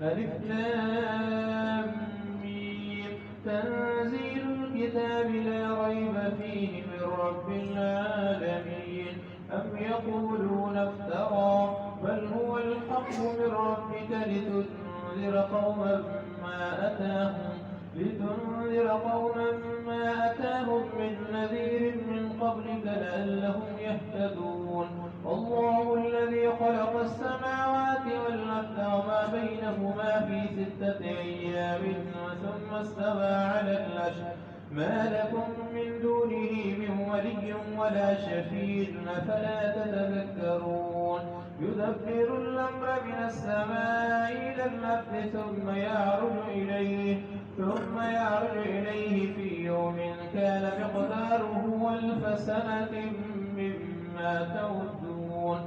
ألف لام ميم. تنزيل الكتاب لا ريب فيه من رب العالمين. أم يقولون افترى بل هو الحق من ربك لتنذر قوما ما أتاهم من نذير من قبلك لعلهم يهتدون. الله الذي خلق السماوات والأرض وما بينهما في 6 أيام ثم استوى على العرش ما لكم من دونه من ولي ولا شفيع أفلا تتذكرون. يدبر الأمر من السماء إلى الأرض ثم يعرج إليه في يوم كان مقداره 1000 سنة مما تعدون.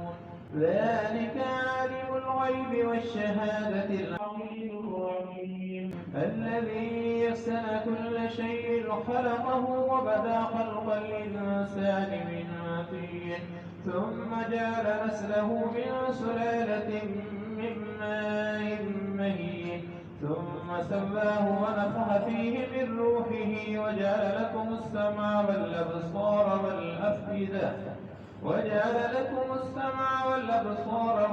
ذلك عالم الغيب والشهادة العليم الرحيم الذي يحسن كل شيء خلقه وبدأ خلق الإنسان من طين ثم جعل نسله من سلالة من ماء مهين ثم سواه ونفخ فيه من روحه وجعل لكم السمع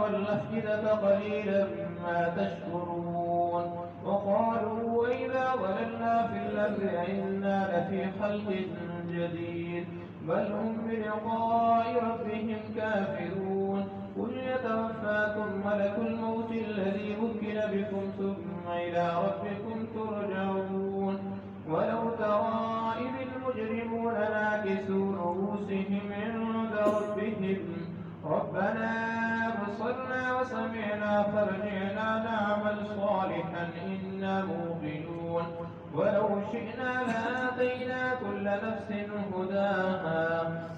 والأفئدة قليلا ما تشكرون. وقالوا إذا ضللنا في الأرض أئنا لفي خلق جديد بل هم بلقاء ربهم كافرون. قل يتوفاكم ملك الموت الذي وكل بكم ثم إلى ربكم ترجعون. ولو ترى إذ المجرمون ناكسوا رؤوسهم عند ربهم ربنا أبصرنا وسمعنا فارجعنا نعمل صالحا إنا موقنون. ولو شئنا لآتينا كل نفس هداها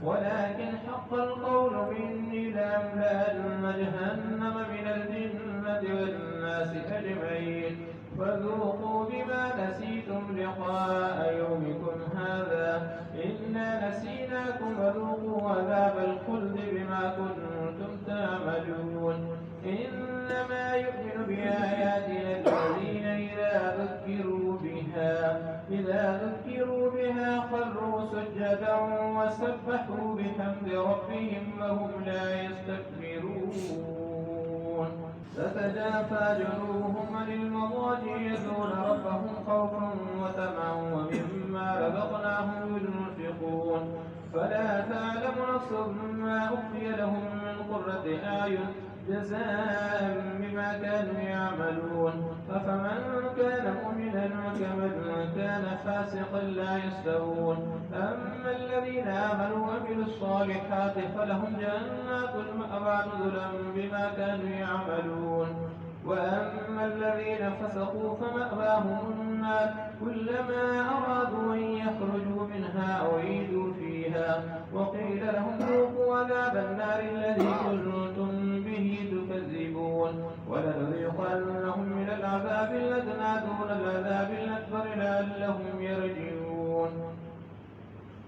ولكن حق القول مني لأملأن جهنم من الجنة والناس أجمعين. فذوقوا بما نسيتم لقاء يومكم هذا إنا نسيناكم وذوقوا عذاب الخلد بما كنتم تعملون. إنما يؤمن بآياتنا الذين إذا ذكروا بها خروا سجدا وسبحوا بحمد ربهم وهم لا يستكبرون. تتجافى جنوبهم عن المضاجع يدعون ربهم خوفا وطمعا ومما رزقناهم ينفقون. فلا تعلم نفس ما أخفي لهم من قرة أعين جزاء بما كانوا يعملون. أفمن كان مؤمنا كمن كان فاسقا لا يستوون. أما الذين آمنوا وعملوا الصالحات فلهم جنات المأوى نزلا بما كانوا يعملون. وأما الذين فسقوا فمأواهم النار كلما أرادوا أن يخرجوا منها أعيدوا فيها وقيل لهم ذوقوا عذاب النار الذي كنتم به تكذبون. ولنذيقنهم من العذاب الأدنى دون العذاب الأكبر لعلهم يرجعون.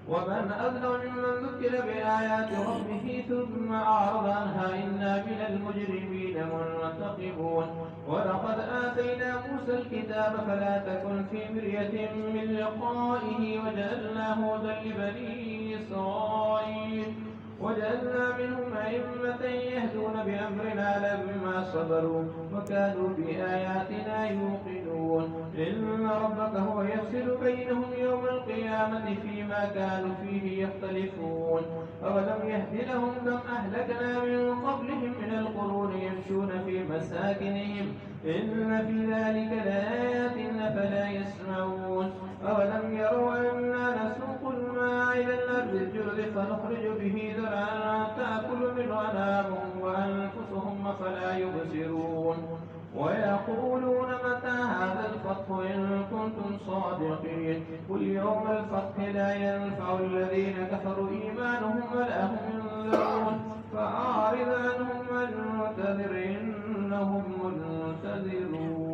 ومن أظلم ممن ذكر بآيات ربه ثم أعرض عنها إنا من المجرمين منتقمون. ولقد آتينا موسى الكتاب فلا تكن في مرية من لقائه وجعلناه هدى لبني إسرائيل وجعلنا منهم أئمة يهدون بأمرنا لما صبروا وكانوا بآياتنا يوقنون. إن ربك هو يفصل بينهم يوم القيامة فيما كانوا فيه يختلفون. أولم يهد لهم كم أهلكنا من قبلهم من القرون يمشون في مساكنهم إن في ذلك لآيات فلا يسمعون. أولم يروا أنا نسوق الماء إلى الأرض الجرز فنخرج به زرعا تأكل منه أنعامهم وأنفسهم فلا يبصرون. ويقولون متى هذا الفتح إن كنتم صادقين. قل يوم الفتح لا ينفع الذين كفروا إيمانهم ولا هم ينذرون. فأعرض عنهم وانتظر إنهم منتظرون.